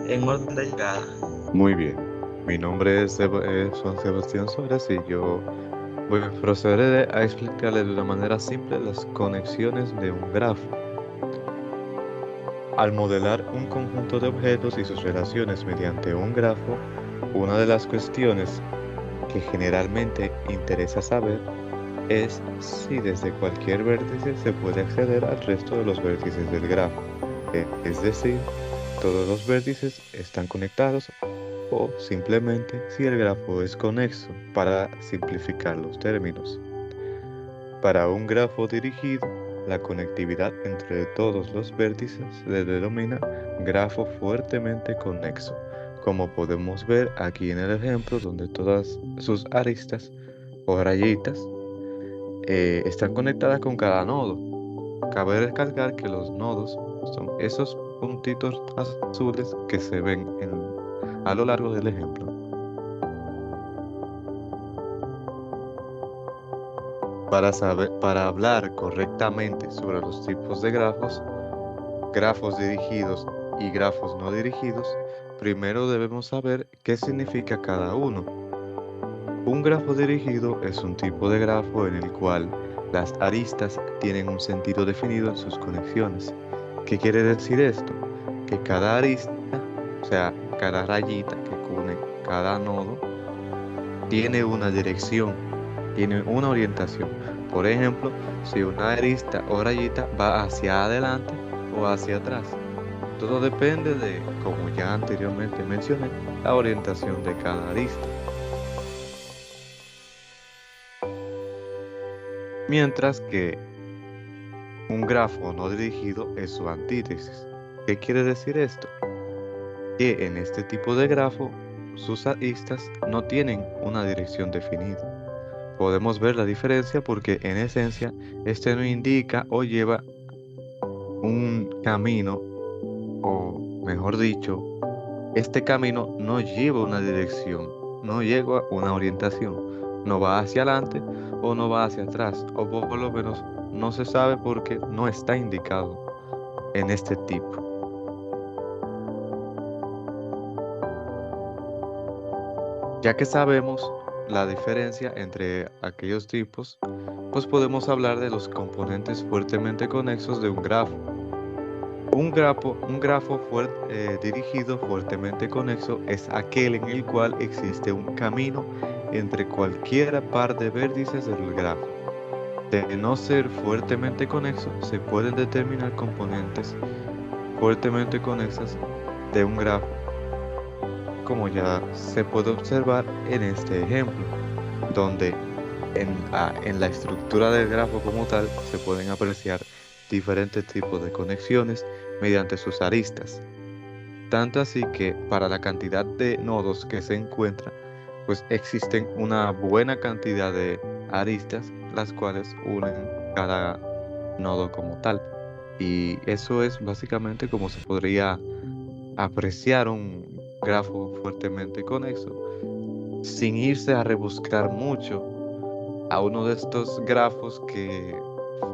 en orden de llegada. Muy bien. Mi nombre es Juan Sebastián Suárez y yo procederé a explicarle de una manera simple las conexiones de un grafo. Al modelar un conjunto de objetos y sus relaciones mediante un grafo, una de las cuestiones que generalmente interesa saber es si desde cualquier vértice se puede acceder al resto de los vértices del grafo. Es decir, todos los vértices están conectados o simplemente si el grafo es conexo, para simplificar los términos. Para un grafo dirigido, la conectividad entre todos los vértices se denomina grafo fuertemente conexo, como podemos ver aquí en el ejemplo donde todas sus aristas o rayitas están conectadas con cada nodo. Cabe recalcar que los nodos son esos puntitos azules que se ven a lo largo del ejemplo. Para hablar correctamente sobre los tipos de grafos, grafos dirigidos y grafos no dirigidos, primero debemos saber qué significa cada uno. Un grafo dirigido es un tipo de grafo en el cual las aristas tienen un sentido definido en sus conexiones. ¿Qué quiere decir esto? Que cada arista, o sea, cada rayita que une cada nodo, tiene una dirección, tiene una orientación. Por ejemplo, si una arista o rayita va hacia adelante o hacia atrás. Todo depende de, como ya anteriormente mencioné, la orientación de cada arista. Mientras que un grafo no dirigido es su antítesis. ¿Qué quiere decir esto? Que en este tipo de grafo sus aristas no tienen una dirección definida. Podemos ver la diferencia porque en esencia este no indica o lleva un camino, o mejor dicho, este camino no lleva una dirección, no lleva una orientación, no va hacia adelante o no va hacia atrás, o por lo menos no se sabe porque no está indicado en este tipo. Ya que sabemos la diferencia entre aquellos tipos, pues podemos hablar de los componentes fuertemente conexos de un grafo. Un grafo dirigido fuertemente conexo es aquel en el cual existe un camino entre cualquier par de vértices del grafo. De no ser fuertemente conexo, se pueden determinar componentes fuertemente conexas de un grafo, como ya se puede observar en este ejemplo, donde en la estructura del grafo como tal se pueden apreciar diferentes tipos de conexiones mediante sus aristas. Tanto así que para la cantidad de nodos que se encuentran, pues existen una buena cantidad de aristas, las cuales unen cada nodo como tal. Y eso es básicamente como se podría apreciar un grafo fuertemente conexo, sin irse a rebuscar mucho a uno de estos grafos que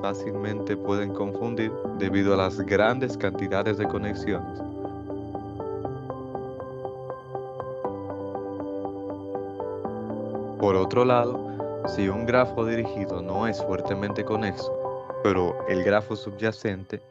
fácilmente pueden confundir debido a las grandes cantidades de conexiones. Por otro lado, si un grafo dirigido no es fuertemente conexo, pero el grafo subyacente,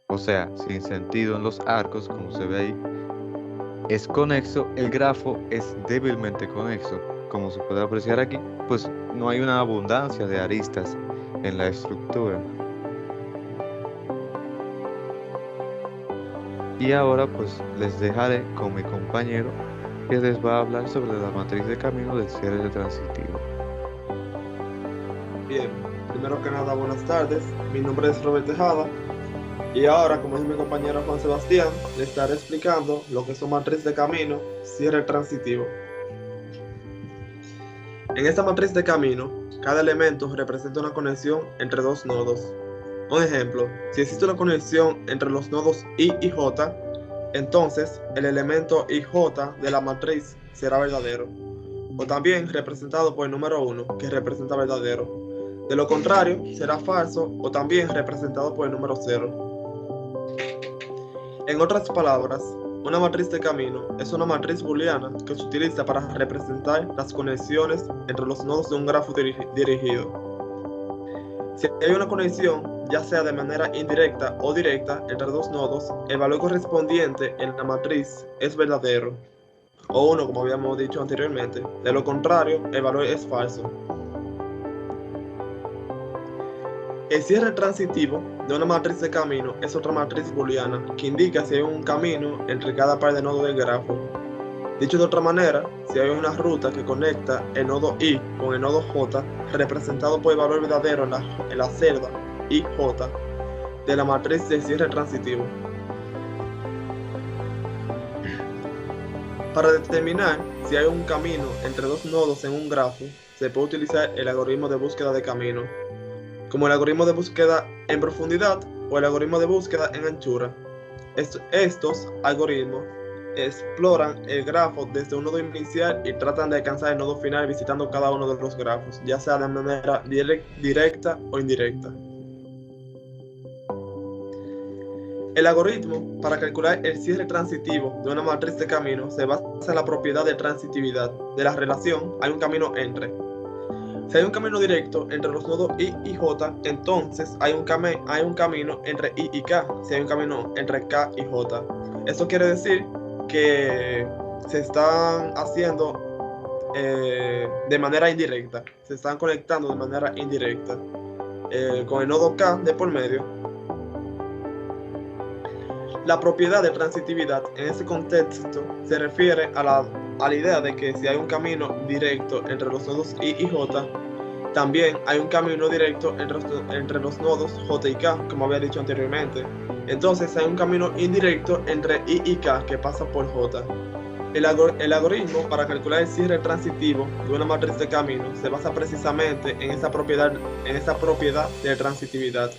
o sea, sin sentido en los arcos, como se ve ahí, es conexo, el grafo es débilmente conexo. Como se puede apreciar aquí, pues no hay una abundancia de aristas en la estructura. Y ahora pues les dejaré con mi compañero que les va a hablar sobre la matriz de camino del cierre transitivo. Bien, primero que nada, buenas tardes. Mi nombre es Robert Tejada y ahora, como es mi compañero Juan Sebastián, le estaré explicando lo que son matriz de camino, cierre transitivo. En esta matriz de camino, cada elemento representa una conexión entre dos nodos. Un ejemplo, si existe una conexión entre los nodos I y J, entonces el elemento IJ de la matriz será verdadero, o también representado por el número 1, que representa verdadero. De lo contrario, será falso o también representado por el número 0. En otras palabras, Una matriz de camino es una matriz booleana que se utiliza para representar las conexiones entre los nodos de un grafo dirigido. Si hay una conexión, ya sea de manera indirecta o directa, entre dos nodos, el valor correspondiente en la matriz es verdadero, o 1, como habíamos dicho anteriormente. De lo contrario, el valor es falso. El cierre transitivo de una matriz de camino es otra matriz booleana que indica si hay un camino entre cada par de nodos del grafo. Dicho de otra manera, si hay una ruta que conecta el nodo I con el nodo J, representado por el valor verdadero en la celda IJ de la matriz de cierre transitivo. Para determinar si hay un camino entre dos nodos en un grafo, se puede utilizar el algoritmo de búsqueda de camino, como el algoritmo de búsqueda en profundidad o el algoritmo de búsqueda en anchura. Estos algoritmos exploran el grafo desde un nodo inicial y tratan de alcanzar el nodo final visitando cada uno de los grafos, ya sea de manera directa o indirecta. El algoritmo para calcular el cierre transitivo de una matriz de camino se basa en la propiedad de transitividad de la relación hay un camino entre. Si hay un camino directo entre los nodos I y J, entonces hay un camino entre I y K, si hay un camino entre K y J. Esto quiere decir que se están haciendo de manera indirecta, se están conectando de manera indirecta con el nodo K de por medio. La propiedad de transitividad en ese contexto se refiere a la idea de que si hay un camino directo entre los nodos I y J, también hay un camino directo entre los nodos J y K, como había dicho anteriormente. Entonces hay un camino indirecto entre I y K que pasa por J. El algoritmo para calcular el cierre transitivo de una matriz de camino se basa precisamente en esa propiedad de transitividad.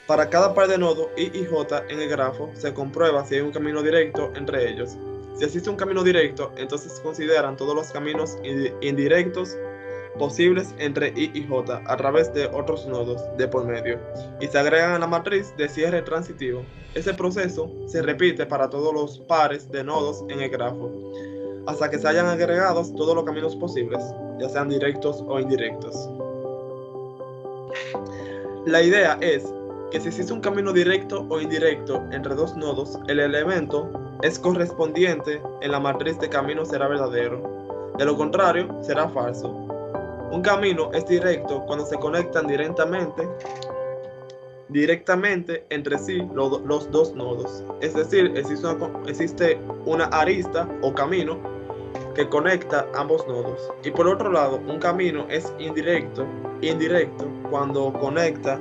Para cada par de nodos I y J en el grafo se comprueba si hay un camino directo entre ellos. Si existe un camino directo, entonces se consideran todos los caminos indirectos posibles entre I y J a través de otros nodos de por medio y se agregan a la matriz de cierre transitivo. Ese proceso se repite para todos los pares de nodos en el grafo hasta que se hayan agregado todos los caminos posibles, ya sean directos o indirectos. La idea es que si existe un camino directo o indirecto entre dos nodos, el elemento es correspondiente en la matriz de camino será verdadero. De lo contrario, será falso. Un camino es directo cuando se conectan directamente entre sí los dos nodos. Es decir, existe una arista o camino que conecta ambos nodos. Y por otro lado, un camino es indirecto cuando conecta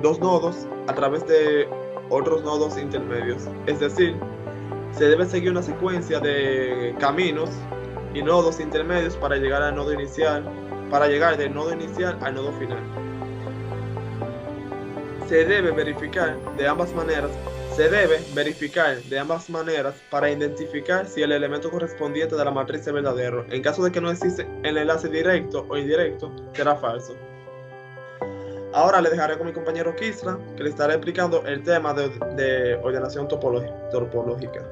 dos nodos a través de otros nodos intermedios. Es decir, se debe seguir una secuencia de caminos y nodos intermedios para llegar del nodo inicial al nodo final. Se debe verificar de ambas maneras para identificar si el elemento correspondiente de la matriz es verdadero. En caso de que no existe el enlace directo o indirecto, será falso. Ahora le dejaré con mi compañero Kisra, que le estará explicando el tema de ordenación topológica.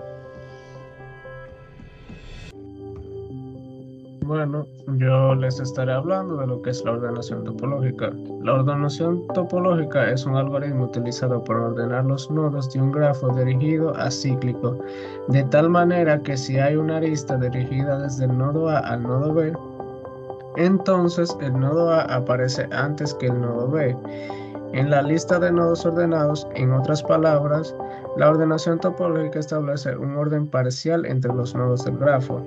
Bueno, yo les estaré hablando de lo que es la ordenación topológica. La ordenación topológica es un algoritmo utilizado para ordenar los nodos de un grafo dirigido acíclico, de tal manera que si hay una arista dirigida desde el nodo A al nodo B, entonces el nodo A aparece antes que el nodo B en la lista de nodos ordenados. En otras palabras, la ordenación topológica establece un orden parcial entre los nodos del grafo.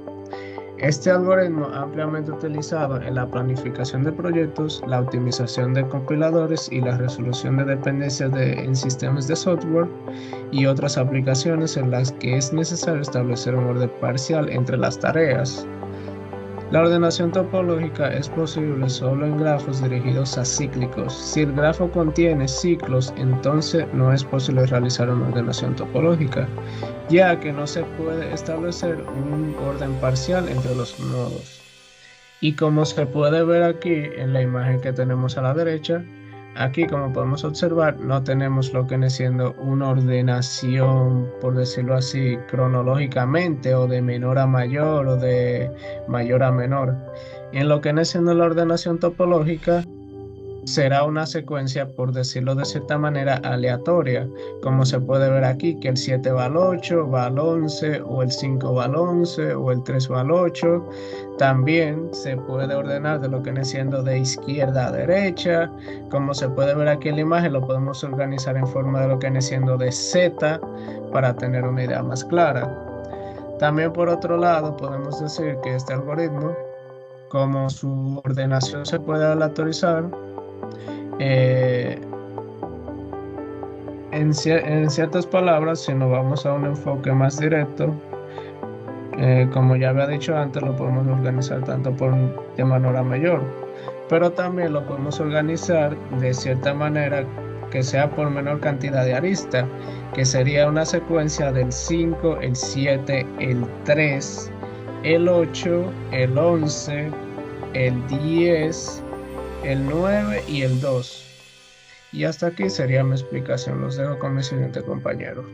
Este algoritmo ampliamente utilizado en la planificación de proyectos, la optimización de compiladores y la resolución de dependencias en sistemas de software y otras aplicaciones en las que es necesario establecer un orden parcial entre las tareas. La ordenación topológica es posible solo en grafos dirigidos a cíclicos. Si el grafo contiene ciclos, entonces no es posible realizar una ordenación topológica, ya que no se puede establecer un orden parcial entre los nodos. Y como se puede ver aquí en la imagen que tenemos a la derecha, Aquí, como podemos observar, no tenemos lo que viene siendo una ordenación, por decirlo así, cronológicamente, o de menor a mayor, o de mayor a menor. En lo que viene siendo la ordenación topológica, será una secuencia, por decirlo de cierta manera, aleatoria, como se puede ver aquí, que el 7 va al 8, va al 11, o el 5 va al 11, o el 3 va al 8. También se puede ordenar de lo que viene siendo de izquierda a derecha. Como se puede ver aquí en la imagen, lo podemos organizar en forma de lo que viene siendo de Z para tener una idea más clara. También, por otro lado, podemos decir que este algoritmo, como su ordenación se puede aleatorizar, en ciertas palabras, si nos vamos a un enfoque más directo, como ya había dicho antes, lo podemos organizar tanto de manera mayor, pero también lo podemos organizar de cierta manera que sea por menor cantidad de aristas, que sería una secuencia del 5, el 7, el 3, el 8, el 11, el 10, el 9 y el 2. Y hasta aquí sería mi explicación. Los dejo con mi siguiente compañero.